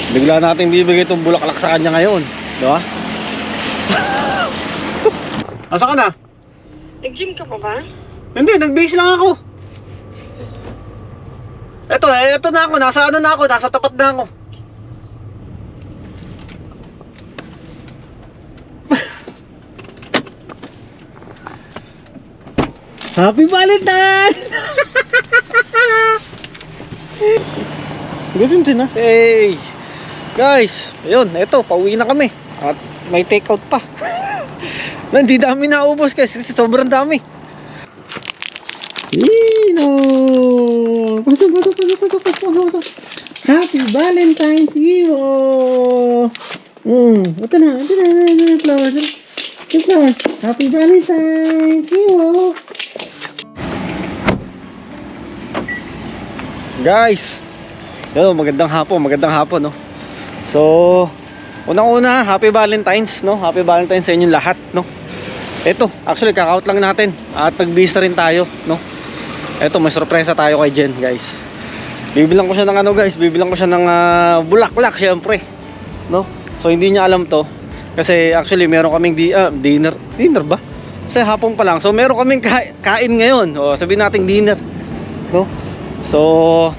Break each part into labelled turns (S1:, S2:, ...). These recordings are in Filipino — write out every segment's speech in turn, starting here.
S1: Bigla natin bibigay itong bulaklak sa kanya ngayon, di ba? Asa ka na?
S2: Nag-gym ka pa ba?
S1: Hindi, nag-base lang ako. Eto na ako, nasa ano na ako, nasa tapat na ako. Happy Valentine! Ganun din ah. Hey! Guys, ayun, eto, pauwi na kami. At may take out pa. Hindi dami naubos guys, kasi sobrang dami. Pasok. Happy Valentine's Eve! Ito na, flowers. Flowers. Happy Valentine's Eve! Guys, yun, magandang hapon, no? So, unang-una, Happy Valentine's, no? Happy Valentine's sa inyong lahat, no? Ito, actually, kakaut lang natin. At nag-bis na rin tayo, no? Ito, may sorpresa tayo kay Jen, guys. Bibilang ko siya ng ano, guys. Bibilang ko siya ng bulaklak, syempre, no? So, hindi niya alam to. Kasi, actually, meron kaming dinner. Dinner ba? Kasi hapon pa lang. So, meron kaming kain ngayon. O, sabihin natin dinner, no? So,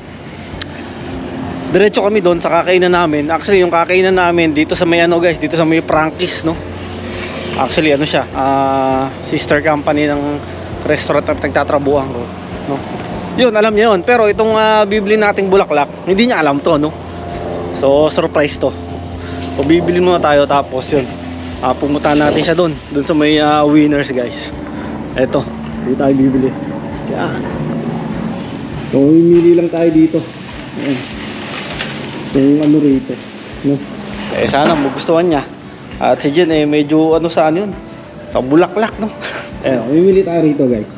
S1: diretso kami doon sa kakainan namin. Actually, yung kakainan namin dito sa may ano guys, dito sa may Frankie's, no? Actually, ano siya, sister company ng restaurant na nagtatrabuhan ko, no? Yun, alam niya yun. Pero itong bibili nating bulaklak, hindi niya alam to, no? So, surprise to. So, bibili muna tayo tapos yun. Pumunta natin siya doon sa may winners, guys. Eto, dito tayo bibili. Yan. So, mimili lang tayo dito. Ayan. Yung ano rito, no? Sana magustuhan niya. At si Jen medyo ano saan yun, sa bulaklak, no? Ayan, mimili tayo rito guys.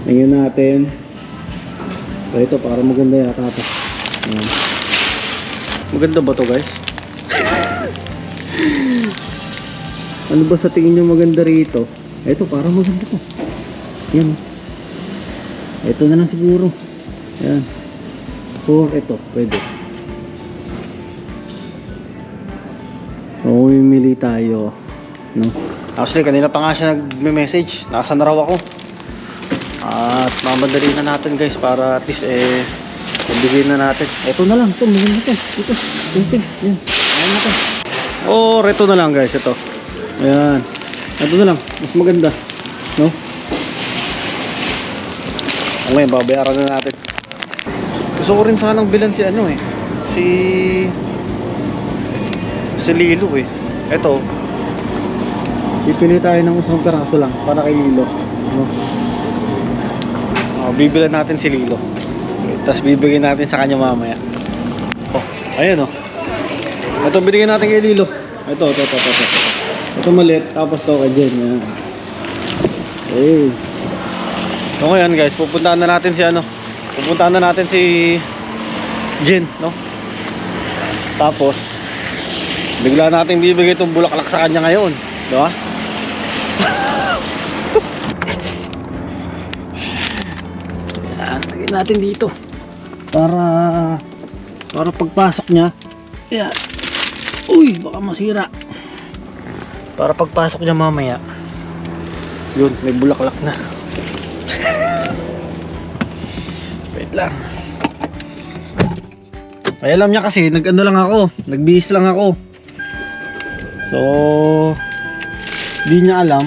S1: Tingnan natin. So, ito para maganda yata ito. Ayan. Maganda ba to guys? Ano ba sa tingin nyo maganda rito? Ito para maganda to. Yan. Ito na lang siguro. Yan. Or ito, pwede. O, mimili tayo, no? Actually, kanina pa nga siya nagme-message. Nasaan na raw ako? At mamadali na natin guys para at least ibigay na natin. Ito na lang, ito, maganda ito. Ito, pink. Yan, ayan na ito. Or ito na lang guys, ito. Ayan. Ito na lang, mas maganda, no? Ngayon, babayaran na natin. Gusto ko rin sanang bilan si ano si Lilo Eto, pipili tayo ng isang peraso lang para kay Lilo, no? Bibilan natin si Lilo. Tapos bibigyan natin sa kanya mamaya. Ayan Ito binigyan natin kay Lilo. Ito. Ito maliit, tapos to kay Jen. Yan. Hey. So ngayon guys, pupuntahan na natin si Jen, no? Tapos bigla natin bibigay itong bulaklak sa kanya ngayon, di ba? Yan, lagyan natin dito para pagpasok niya. Yan. Uy, baka masira. Para pagpasok niya mamaya, yun, may bulaklak na. Wait lang. Ay, alam niya kasi nag-ano lang ako, nagbihis lang ako. So, di niya alam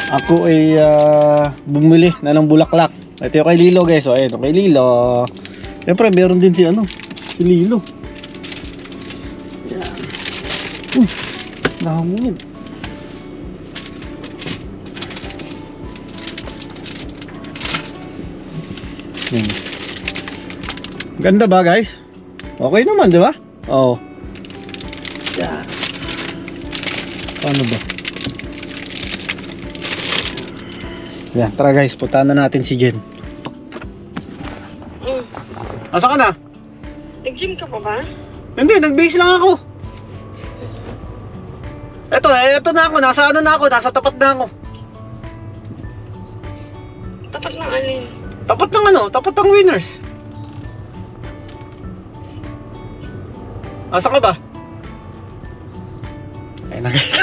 S1: ako ay bumili na ng bulaklak. Ito yung kay Lilo guys. So, ito kay Lilo. Siyempre meron din si Lilo. Yan. Uy, nahangin. Yan. Ganda ba guys? Okay naman, di ba? Oo. Yan. Paano ba? Yan, tara guys, puntahan na natin si Jen. Asa ka na?
S2: Nag-gym ka pa ba?
S1: Hindi, nag-base lang ako. Eto na ako, nasa tapat na ako.
S2: Tapat ng alin?
S1: Tapat ng winners. Asa ka ba? Ayun na guys.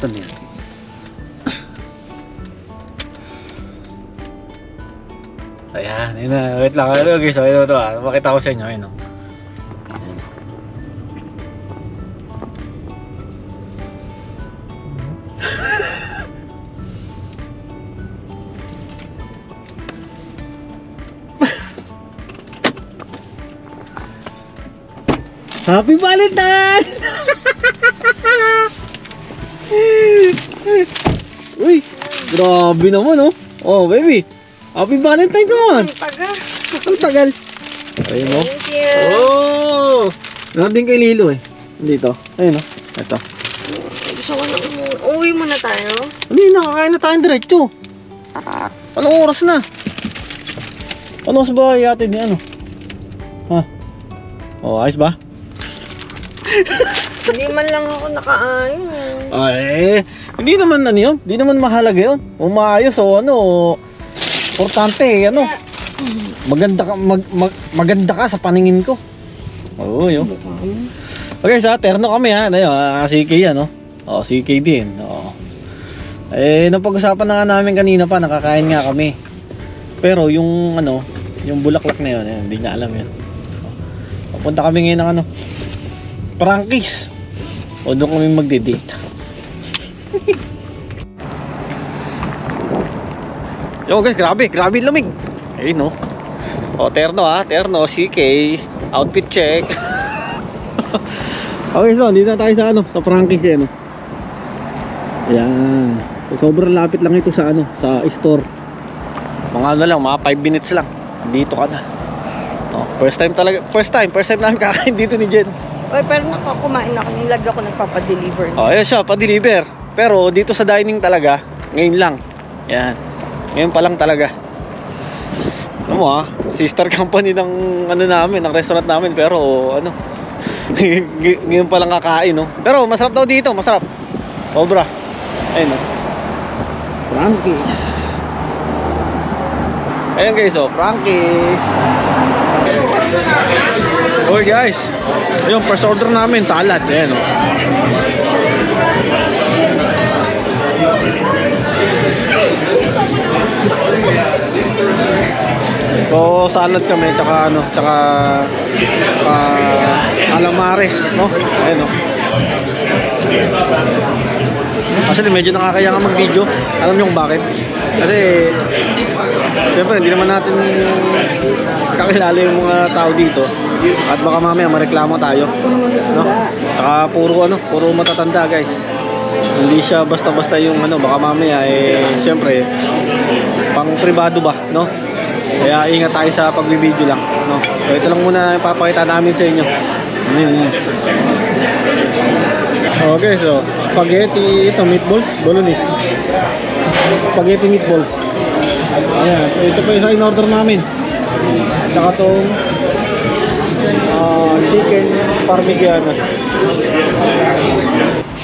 S1: Saan yan? Ayan, yun na. Wait lang. Ano guys, ito ito ah. Makita ko sa inyo. Ayun o. Happy Valentine! Uy, grabe naman oh. Oh, baby. Happy Valentine naman.
S2: Ang taga.
S1: Ang tagal. Ayun oh.
S2: Thank you.
S1: Oh! Nandun kay Lilo eh. Dito. Ayun oh. Ito.
S2: Gusto ko na uwi muna tayo.
S1: Hindi, nakakain na tayong diretso. Anong oras na? Ano oras ba yatid ni ano? Ha? Oh, ayos ba?
S2: Hindi man lang ako nakaano.
S1: Ay, hindi naman ano yun. Hindi naman mahalaga yun. Umaayos o ano. Importante ano. Maganda ka, maganda ka sa paningin ko. Oo, yun. Okay, sa terno kami ha. Ano, CK ano. Oh, CK din. Oh. Eh, napag-usapan na nga namin kanina pa. Nakakain nga kami. Pero yung ano, yung bulaklak na yun, hindi niya alam yun. Papunta kami ngayon ng ano, Frankie's. O doon kami magde-date. Yo guys, grabe lamig. Ayun no. O terno ha, terno, CK, outfit check. Okay, so dito na tayo sa ano, sa Frankie's eh no. Ayan. Sobrang lapit lang ito sa ano, sa store. Mga ano lang, mga 5 minutes lang. Dito ka na. Oh, first time namin kakain dito ni Jen.
S2: Oy, pero nakakumain ako. Yung lag ako nagpapadeliver.
S1: Oh, ayan siya, pa-deliver. Pero dito sa dining talaga, ngayon lang. Yan. Ngayon pa lang talaga. Alam mo ah, sister company ng ano namin, ng restaurant namin, pero ano, ngayon pa lang kakain, no. Pero masarap daw dito, masarap. Sobra. Ayun, no. Frankie's. Ayun guys, oh, Frankie's. Okay guys, yung first order namin, salad. Ayan, oh. So salad kami, tsaka ano, tsaka calamares, no? Ayan, oh. Actually medyo nakakaya nga mag-video. Alam niyo kung bakit? Kasi siyempre hindi naman natin kakilala yung mga tao dito. At baka mamaya mareklamo tayo, no? Saka puro ano, puro matatanda guys. Hindi siya basta-basta yung ano, baka mamaya siyempre pang pribado ba, no? Kaya ingat tayo sa pagbibideo lang, no? So ito lang muna ipapakita namin sa inyo. Okay, so spaghetti, ito meatballs, bolognese. Spaghetti meatballs. Ayan, so ito pa yung in-order namin. Saka itong chicken parmigiana.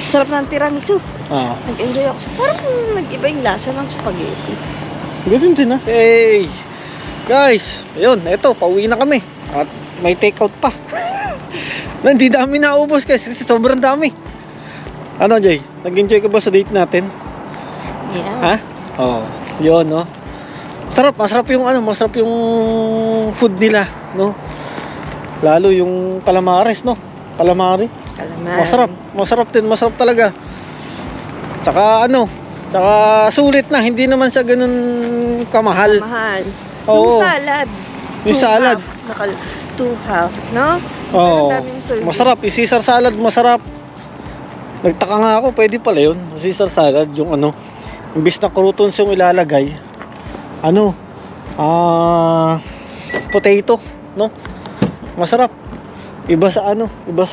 S2: Sarap ng tiramisu.
S1: Ah,
S2: Nag-enjoy ako. Parang nag-iba yung lasa ng spaghetti.
S1: ganun din ah. Hey! Guys, ayun, eto, pauwi na kami. At may takeout pa. Hindi dami naubos guys, kasi sobrang dami. Ano Jay, nag-enjoy ka ba sa date natin?
S2: Yeah.
S1: Ha? Oo, yun no. Masarap yung ano, masarap yung food nila, no? Lalo yung calamares, no? Calamari.
S2: Calamari.
S1: Masarap din, masarap talaga. Tsaka ano, tsaka sulit na, hindi naman siya ganun kamahal.
S2: Mahal.
S1: Oo.
S2: Yung salad.
S1: Yung salad.
S2: Two half, no?
S1: Oo.
S2: Ang daming serving.
S1: Masarap, yung Caesar salad, masarap. Nagtaka nga ako, pwede pala yun. Caesar salad, yung ano, imbis na croutons yung ilalagay, ano, potato, no? Masarap. Iba sa ano, iba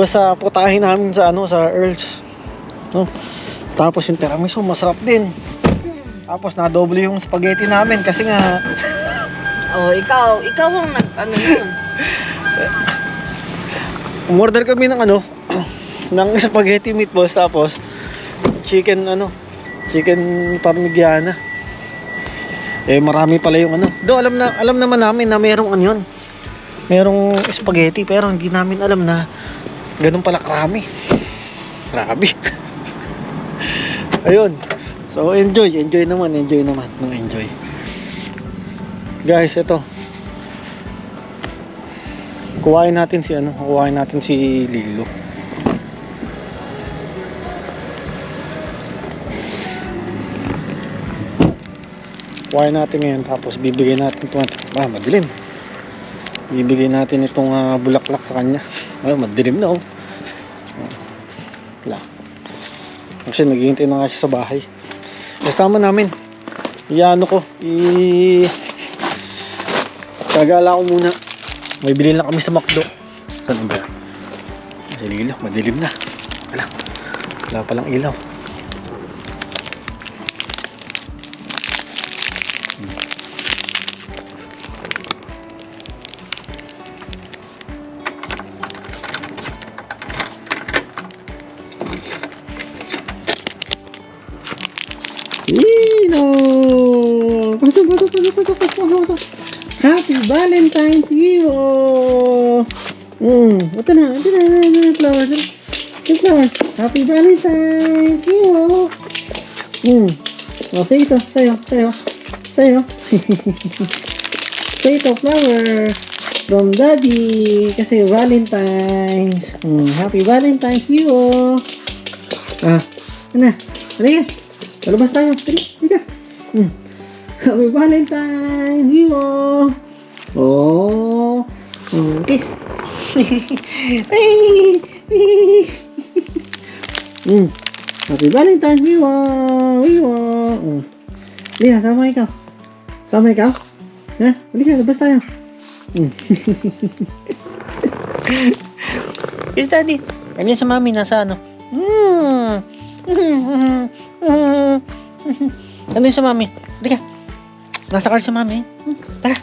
S1: sa putahe namin sa ano, sa Earls, no? Tapos yung tiramisu, masarap din. Tapos na-double yung spaghetti namin kasi nga
S2: Oh, ikaw ang nag-ano yun.
S1: umorder kami ng ano ng spaghetti meatballs, tapos chicken parmigiana. Eh marami pala yung ano. Do alam naman namin na merong ano yun. Merong spaghetti pero hindi namin alam na ganun pala karami. Grabe. Ayun. So enjoy naman. No, enjoy. Guys, ito. Kuhain natin si Lilo. Kuhain natin ngayon tapos bibigay natin itong madilim. Bibigay natin itong bulaklak sa kanya. Ay, madilim na oh. Wala. Kasi naghihintay na nga siya sa bahay. Kasama namin. Gagala ko muna. May bilhin lang kami sa McDo. Saan ba? Sa Lilo, madilim na. Wala palang ilaw. Pasok. Happy Valentine's Eve! Ito na, flower. Flower. Happy Valentine's Eve! Say ito, sa'yo. Say ito, flower. From Daddy. Kasi Valentine's. Happy Valentine's Eve! Ano? Halika. Palabas tayo. Halika. Happy Valentine's Vivo! Kiss! Happy Valentine's Vivo! Liha, sama ikaw. Ha? Halika, labas tayo. Kiss Daddy. Kanina sa mami, nasa ano? Ano yung sa mami? Halika. Nasa car si mami. Tara.